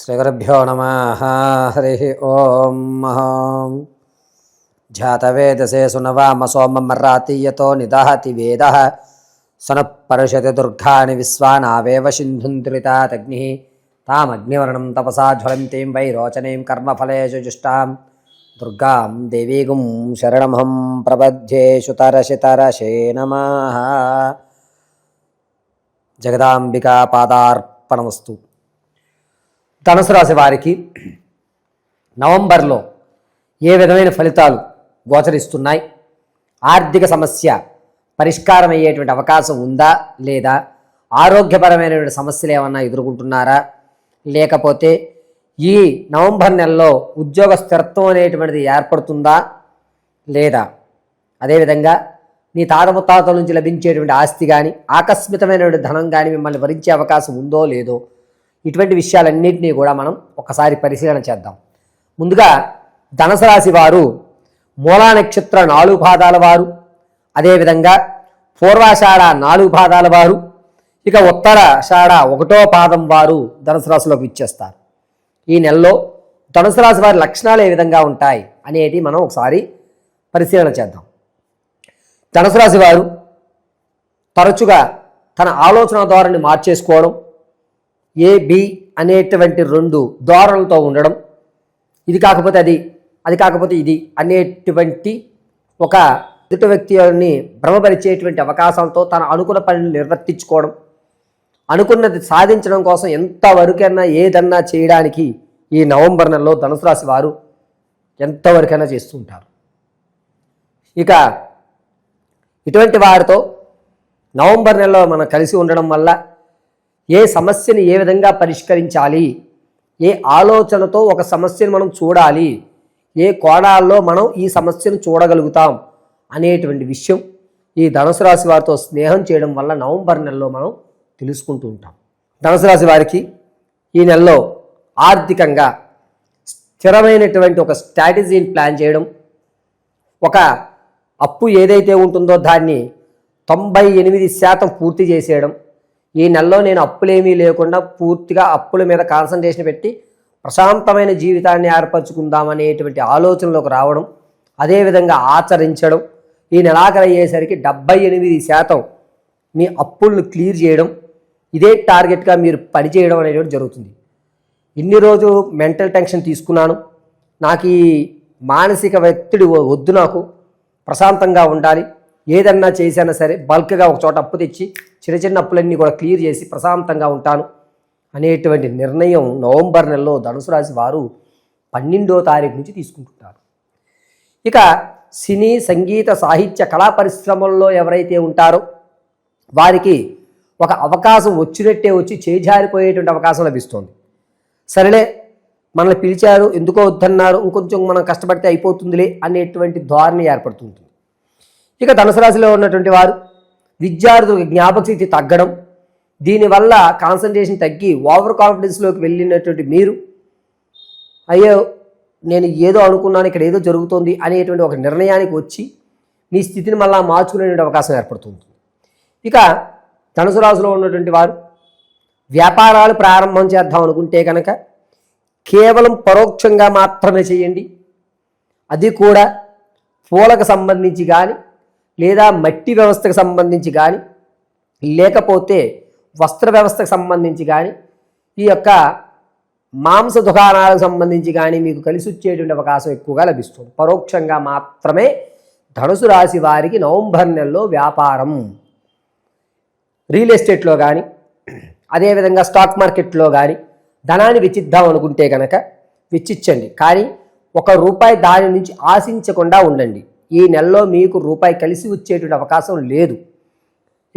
శ్రీగురుభ్యో నమః. హరి ఓం. జాతవేదసే సునవామ సోమమర్రాతీయతో నిదహతి వేదః సనఃపరుషతి దుర్గాని విశ్వానావేవ సింధుంత్రితాదగ్నిః తామగ్నివర్ణం తపసా జ్వలంతీం వైరోచనీం కర్మఫలేషు జుష్టాం దుర్గాం దేవీగుం శరణమహం ప్రపద్యే. శుతరశితరశే నమః. జగదాంబికా పాదార్పణమస్తు. ధనుసు రాశి వారికి నవంబర్లో ఏ విధమైన ఫలితాలు గోచరిస్తున్నాయి? ఆర్థిక సమస్య పరిష్కారం అయ్యేటువంటి అవకాశం ఉందా లేదా? ఆరోగ్యపరమైనటువంటి సమస్యలు ఏమన్నా ఎదుర్కొంటున్నారా? లేకపోతే ఈ నవంబర్ నెలలో ఉద్యోగ స్థిరత్వం అనేటువంటిది ఏర్పడుతుందా లేదా? అదేవిధంగా నీ తాత ముత్తాతల నుంచి లభించేటువంటి ఆస్తి కానీ ఆకస్మికమైనటువంటి ధనం కానీ మిమ్మల్ని భరించే అవకాశం ఉందో లేదో, ఇటువంటి విషయాలన్నింటినీ కూడా మనం ఒకసారి పరిశీలన చేద్దాం. ముందుగా ధనుసు రాశి వారు మూలా నక్షత్ర 4 పాదాల వారు, అదేవిధంగా పూర్వాషాఢ 4 పాదాల వారు, ఇక ఉత్తరాషాఢ 1వ పాదం వారు ధనుసు రాశిలోకి ఇచ్చేస్తారు. ఈ నెలలో ధనుసు రాశి వారి లక్షణాలు ఏ విధంగా ఉంటాయి అనేటి మనం ఒకసారి పరిశీలన చేద్దాం. ధనుసు రాశి వారు తరచుగా తన ఆలోచన ధోరణిని మార్చేసుకోవడం, బి అనేటువంటి 2 ధోరణులతో ఉండడం, ఇది కాకపోతే అది, అది కాకపోతే ఇది అనేటువంటి ఒక ఎదుటి వ్యక్తిని భ్రమపరిచేటువంటి అవకాశాలతో తన అనుకున్న పనిని నిర్వర్తించుకోవడం, అనుకున్నది సాధించడం కోసం ఎంతవరకైనా ఏదన్నా చేయడానికి ఈ నవంబర్ నెలలో ధనుసు రాశి వారు ఎంతవరకైనా చేస్తుంటారు. ఇక ఇటువంటి వారితో నవంబర్ నెలలో మనం కలిసి ఉండడం వల్ల ఏ సమస్యని ఏ విధంగా పరిష్కరించాలి, ఏ ఆలోచనతో ఒక సమస్యను మనం చూడాలి, ఏ కోణాల్లో మనం ఈ సమస్యను చూడగలుగుతాం అనేటువంటి విషయం ఈ ధనుసు రాశి వారితో స్నేహం చేయడం వల్ల నవంబర్ నెలలో మనం తెలుసుకుంటూ ఉంటాం. ధనుసు రాశి వారికి ఈ నెలలో ఆర్థికంగా స్థిరమైనటువంటి ఒక స్ట్రాటజీని ప్లాన్ చేయడం, ఒక అప్పు ఏదైతే ఉంటుందో దాన్ని 98% పూర్తి చేసేయడం, ఈ నెలలో నేను అప్పులేమీ లేకుండా పూర్తిగా అప్పుల మీద కాన్సన్ట్రేషన్ పెట్టి ప్రశాంతమైన జీవితాన్ని ఏర్పరచుకుందామనేటువంటి ఆలోచనలోకి రావడం, అదేవిధంగా ఆచరించడం, ఈ నెలాఖరు అయ్యేసరికి 78% మీ అప్పులను క్లియర్ చేయడం, ఇదే టార్గెట్గా మీరు పనిచేయడం అనేటువంటి జరుగుతుంది. ఇన్ని రోజులు మెంటల్ టెన్షన్ తీసుకున్నాను, నాకు ఈ మానసిక ఒత్తిడి వద్దు, నాకు ప్రశాంతంగా ఉండాలి, ఏదన్నా చేసినా సరే బల్క్గా ఒక చోట అప్పు తెచ్చి చిన్న చిన్న అప్పులన్నీ కూడా క్లియర్ చేసి ప్రశాంతంగా ఉంటాను అనేటువంటి నిర్ణయం నవంబర్ నెలలో ధనుసు రాశి వారు 12వ తారీఖు నుంచి తీసుకుంటుంటారు. ఇక సినీ, సంగీత, సాహిత్య, కళా పరిశ్రమల్లో ఎవరైతే ఉంటారో వారికి ఒక అవకాశం వచ్చినట్టే వచ్చి చేజారిపోయేటువంటి అవకాశం లభిస్తుంది. సరేలే, మనల్ని పిలిచారు, ఎందుకో వద్దన్నారు, ఇంకొంచెం మనం కష్టపడితే అయిపోతుందిలే అనేటువంటి ధోరణి ఏర్పడుతుంటుంది. ఇక ధనుసు రాశిలో ఉన్నటువంటి వారు విద్యార్థులకు జ్ఞాపక శక్తి తగ్గడం, దీనివల్ల కాన్సన్ట్రేషన్ తగ్గి ఓవర్ కాన్ఫిడెన్స్లోకి వెళ్ళినటువంటి మీరు, అయ్యో నేను ఏదో అనుకున్నాను, ఇక్కడ ఏదో జరుగుతుంది అనేటువంటి ఒక నిర్ణయానికి వచ్చి మీ స్థితిని మళ్ళా మార్చుకునేటువంటి అవకాశం ఏర్పడుతుంది. ఇక ధనుసు రాశిలో ఉన్నటువంటి వారు వ్యాపారాలు ప్రారంభం చేద్దాం అనుకుంటే కనుక కేవలం పరోక్షంగా మాత్రమే చేయండి. అది కూడా పూలకు సంబంధించి కానీ, లేదా మట్టి వ్యవస్థకు సంబంధించి కానీ, లేకపోతే వస్త్ర వ్యవస్థకు సంబంధించి కానీ, ఈ యొక్క మాంస దుకాణాలకు సంబంధించి కానీ మీకు కలిసి వచ్చేటువంటి అవకాశం ఎక్కువగా లభిస్తుంది. పరోక్షంగా మాత్రమే ధనుసు రాశి వారికి నవంబర్ నెలలో వ్యాపారం, రియల్ ఎస్టేట్లో కానీ, అదేవిధంగా స్టాక్ మార్కెట్లో కానీ ధనాన్ని వెచ్చిద్దాం అనుకుంటే కనుక వెచ్చించండి, కానీ ₹1 దాని నుంచి ఆశించకుండా ఉండండి. ఈ నెలలో మీకు ₹1 కలిసి వచ్చేటువంటి అవకాశం లేదు.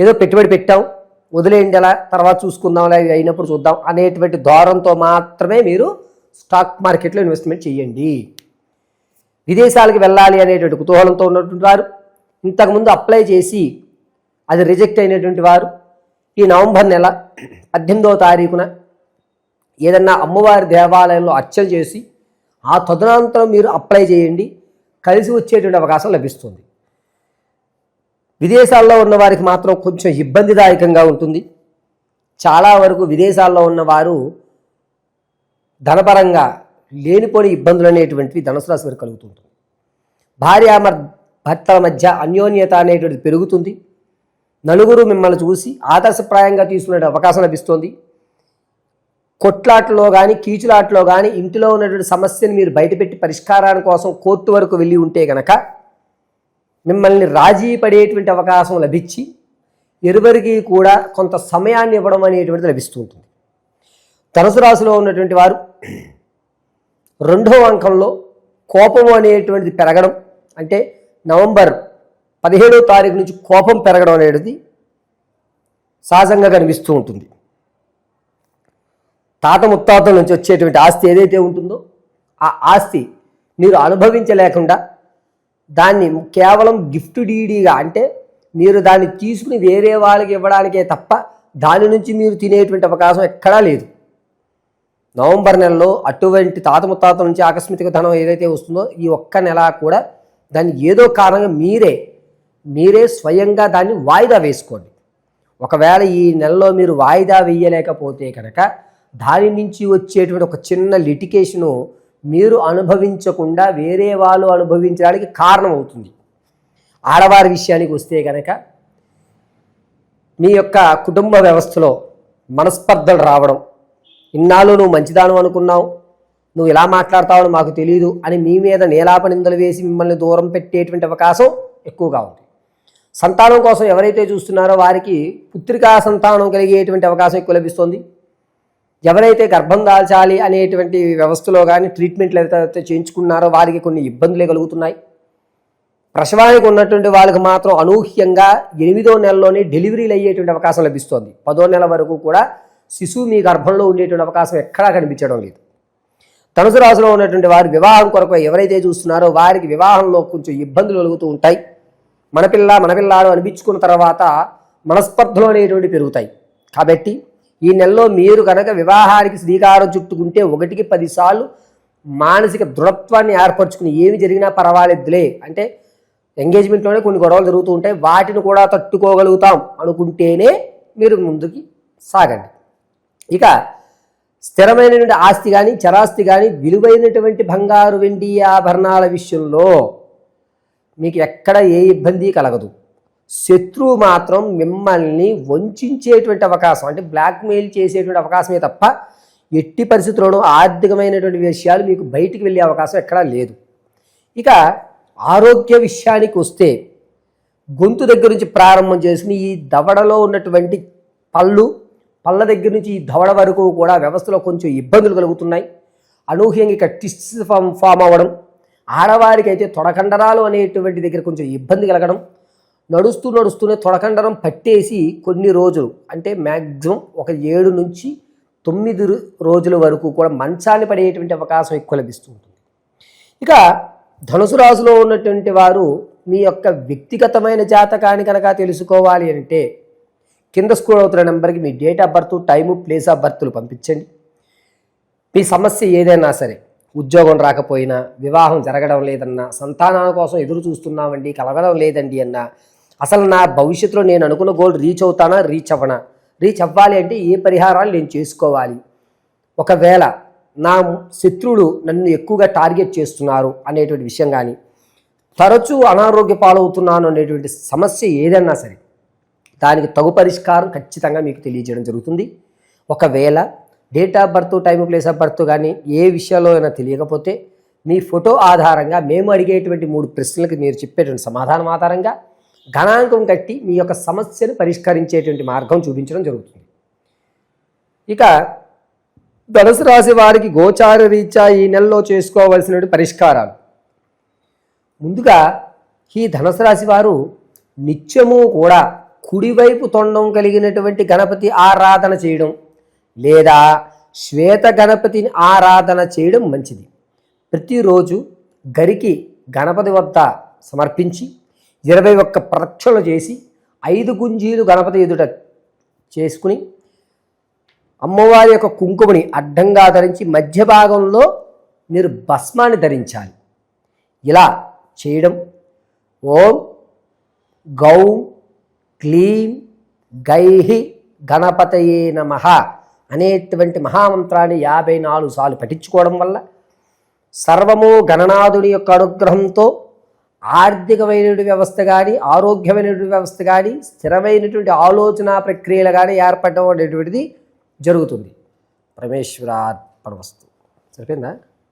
ఏదో పెట్టుబడి పెట్టాం, వదిలేయండి, అలా తర్వాత చూసుకుందాం, అలా అయినప్పుడు చూద్దాం అనేటువంటి ధోరణితో మాత్రమే మీరు స్టాక్ మార్కెట్లో ఇన్వెస్ట్మెంట్ చేయండి. విదేశాలకు వెళ్ళాలి అనేటువంటి కుతూహలంతో ఉన్నటువంటి వారు, ఇంతకుముందు అప్లై చేసి అది రిజెక్ట్ అయినటువంటి వారు ఈ నవంబర్ నెల 18వ తారీఖున ఏదన్నా అమ్మవారి దేవాలయంలో అర్చన చేసి ఆ తదనంతరం మీరు అప్లై చేయండి, కలిసి వచ్చేటువంటి అవకాశం లభిస్తుంది. విదేశాల్లో ఉన్న వారికి మాత్రం కొంచెం ఇబ్బందిదాయకంగా ఉంటుంది. చాలా వరకు విదేశాల్లో ఉన్నవారు ధనపరంగా లేనిపోని ఇబ్బందులు అనేటువంటివి ధనుసు రాశి వారికి కలుగుతుంటుంది. భర్తల మధ్య అన్యోన్యత అనేటువంటిది పెరుగుతుంది. నలుగురు మిమ్మల్ని చూసి ఆదర్శప్రాయంగా తీసుకునే అవకాశం లభిస్తుంది. కొట్లాటలో కానీ కీచులాటలో కానీ ఇంటిలో ఉన్నటువంటి సమస్యను మీరు బయటపెట్టి పరిష్కారాల కోసం కోర్టు వరకు వెళ్ళి ఉంటే కనుక మిమ్మల్ని రాజీ పడేటువంటి అవకాశం లభించి ఇరువురికి కూడా కొంత సమయాన్ని ఇవ్వడం అనేటువంటిది లభిస్తూ ఉంటుంది. ధనుసు రాశిలో ఉన్నటువంటి వారు 2వ అంకంలో కోపం అనేటువంటిది పెరగడం, అంటే నవంబర్ 17వ తారీఖు నుంచి కోపం పెరగడం అనేది సహజంగా కనిపిస్తూ ఉంటుంది. తాత ముత్తాతల నుంచి వచ్చేటువంటి ఆస్తి ఏదైతే ఉంటుందో ఆ ఆస్తి మీరు అనుభవించలేకుండా దాన్ని కేవలం గిఫ్ట్ డీడీగా, అంటే మీరు దాన్ని తీసుకుని వేరే వాళ్ళకి ఇవ్వడానికే తప్ప దాని నుంచి మీరు తినేటువంటి అవకాశం ఎక్కడా లేదు. నవంబర్ నెలలో అటువంటి తాత ముత్తాతల నుంచి ఆకస్మిక ధనం ఏదైతే వస్తుందో ఈ ఒక్క నెల కూడా దాన్ని ఏదో కారణంగా మీరే స్వయంగా దాన్ని వాయిదా వేసుకోండి. ఒకవేళ ఈ నెలలో మీరు వాయిదా వేయలేకపోతే కనుక దాని నుంచి వచ్చేటువంటి ఒక చిన్న లిటికేషను మీరు అనుభవించకుండా వేరే వాళ్ళు అనుభవించడానికి కారణం అవుతుంది. ఆడవారి విషయానికి వస్తే కనుక మీ యొక్క కుటుంబ వ్యవస్థలో మనస్పర్ధలు రావడం, ఇన్నాళ్ళు నువ్వు మంచిదాను అనుకున్నావు, నువ్వు ఇలా మాట్లాడతావని మాకు తెలియదు అని మీ మీద నేలాపనిందలు వేసి మిమ్మల్ని దూరం పెట్టేటువంటి అవకాశం ఎక్కువగా ఉంది. సంతానం కోసం ఎవరైతే చూస్తున్నారో వారికి పుత్రికా సంతానం కలిగేటువంటి అవకాశం ఎక్కువ లభిస్తుంది. ఎవరైతే గర్భం దాల్చాలి అనేటువంటి వ్యవస్థలో కానీ ట్రీట్మెంట్లు ఎవరైతే చేయించుకున్నారో వారికి కొన్ని ఇబ్బందులే కలుగుతున్నాయి. ప్రసవానికి ఉన్నటువంటి వాళ్ళకి మాత్రం అనూహ్యంగా 8వ నెలలోనే డెలివరీలు అయ్యేటువంటి అవకాశం లభిస్తుంది. 10వ నెల వరకు కూడా శిశువు మీ గర్భంలో ఉండేటువంటి అవకాశం ఎక్కడా కనిపించడం లేదు. ధనుసు రాశిలో ఉన్నటువంటి వారు వివాహం కొరకు ఎవరైతే చూస్తున్నారో వారికి వివాహంలో కొంచెం ఇబ్బందులు కలుగుతూ ఉంటాయి. మన పిల్లాడు అనిపించుకున్న తర్వాత మనస్పర్ధలు అనేటువంటి పెరుగుతాయి. కాబట్టి ఈ నెలలో మీరు కనుక వివాహానికి శ్రీకారం చుట్టుకుంటే 1కి 10 సార్లు మానసిక దృఢత్వాన్ని ఏర్పరచుకుని ఏమి జరిగినా పర్వాలేదులే, అంటే ఎంగేజ్మెంట్లోనే కొన్ని గొడవలు జరుగుతూ ఉంటాయి, వాటిని కూడా తట్టుకోగలుగుతాం అనుకుంటేనే మీరు ముందుకి సాగండి. ఇక స్థిరమైనటువంటి ఆస్తి కానీ చరాస్తి కానీ విలువైనటువంటి బంగారు వెండి ఆభరణాల విషయంలో మీకు ఎక్కడ ఏ ఇబ్బంది కలగదు. శత్రువు మాత్రం మిమ్మల్ని వంచేటువంటి అవకాశం, అంటే బ్లాక్మెయిల్ చేసేటువంటి అవకాశమే తప్ప ఎట్టి పరిస్థితుల్లోనూ ఆర్థికమైనటువంటి విషయాలు మీకు బయటికి వెళ్ళే అవకాశం ఎక్కడా లేదు. ఇక ఆరోగ్య విషయానికి వస్తే గొంతు దగ్గర నుంచి ప్రారంభం చేసుకుని ఈ దవడలో ఉన్నటువంటి పళ్ళ దగ్గర నుంచి ఈ దవడ వరకు కూడా వ్యవస్థలో కొంచెం ఇబ్బందులు కలుగుతున్నాయి. అనూహ్యంగా ఇక టిస్ట్స్ ఫామ్ అవ్వడం, ఆడవారికి అయితే తొడకండరాలు అనేటువంటి దగ్గర కొంచెం ఇబ్బంది కలగడం, నడుస్తూనే తొడకండరం పట్టేసి కొన్ని రోజులు, అంటే మ్యాక్సిమం ఒక 7 నుంచి 9 రోజుల వరకు కూడా మంచాన్ని పడేటువంటి అవకాశం ఎక్కువ లభిస్తూ ఉంటుంది. ఇక ధనుసు రాశిలో ఉన్నటువంటి వారు మీ యొక్క వ్యక్తిగతమైన జాతకాన్ని కనుక తెలుసుకోవాలి అంటే కింద స్క్రోల్ అవుతున్న నెంబర్కి మీ date of birth, time, place of బర్త్లు పంపించండి. మీ సమస్య ఏదైనా సరే, ఉద్యోగం రాకపోయినా, వివాహం జరగడం లేదన్నా, సంతానాల కోసం ఎదురు చూస్తున్నామండి కలగడం లేదండి అన్నా, అసలు నా భవిష్యత్తులో నేను అనుకున్న గోల్ రీచ్ అవుతానా, రీచ్ అవ్వాలి అంటే ఏ పరిహారాలు నేను చేసుకోవాలి, ఒకవేళ నా శత్రువులు నన్ను ఎక్కువగా టార్గెట్ చేస్తున్నారు అనేటువంటి విషయం కానీ, తరచూ అనారోగ్య పాలవుతున్నాను అనేటువంటి సమస్య ఏదన్నా సరే దానికి తగు పరిష్కారం ఖచ్చితంగా మీకు తెలియజేయడం జరుగుతుంది. ఒకవేళ date of birth, time, place of birth కానీ ఏ విషయాల్లో అయినా తెలియకపోతే మీ ఫోటో ఆధారంగా మేము అడిగేటువంటి 3 ప్రశ్నలకు మీరు చెప్పేటువంటి సమాధానం ఆధారంగా గణాంకం కట్టి మీ యొక్క సమస్యను పరిష్కరించేటువంటి మార్గం చూపించడం జరుగుతుంది. ఇక ధనుసు రాశి వారికి గోచార రీత్యా ఈ నెలలో చేసుకోవలసినటువంటి పరిష్కారాలు. ముందుగా ఈ ధనుసు రాశి వారు నిత్యము కూడా కుడివైపు తొండం కలిగినటువంటి గణపతి ఆరాధన చేయడం లేదా శ్వేత గణపతిని ఆరాధన చేయడం మంచిది. ప్రతిరోజు గరికి గణపతి వద్ద సమర్పించి 21 ప్రదక్షిణలు చేసి 5 గుంజీలు గణపతి ఎదుట చేసుకుని అమ్మవారి యొక్క కుంకుమని అడ్డంగా ధరించి మధ్య భాగంలో మీరు భస్మాన్ని ధరించాలి. ఇలా చేయడం ఓం గౌం క్లీం గైహి గణపతయే నమః అనేటువంటి మహామంత్రాన్ని 54 సార్లు పఠించుకోవడం వల్ల సర్వము గణనాథుని యొక్క అనుగ్రహంతో ఆర్థికమైనటువంటి వ్యవస్థ కానీ, ఆరోగ్యమైనటువంటి వ్యవస్థ కానీ, స్థిరమైనటువంటి ఆలోచన ప్రక్రియలు కానీ ఏర్పడడం అనేటువంటిది జరుగుతుంది. పరమేశ్వరార్పణమస్తు. సరిపోయిందా?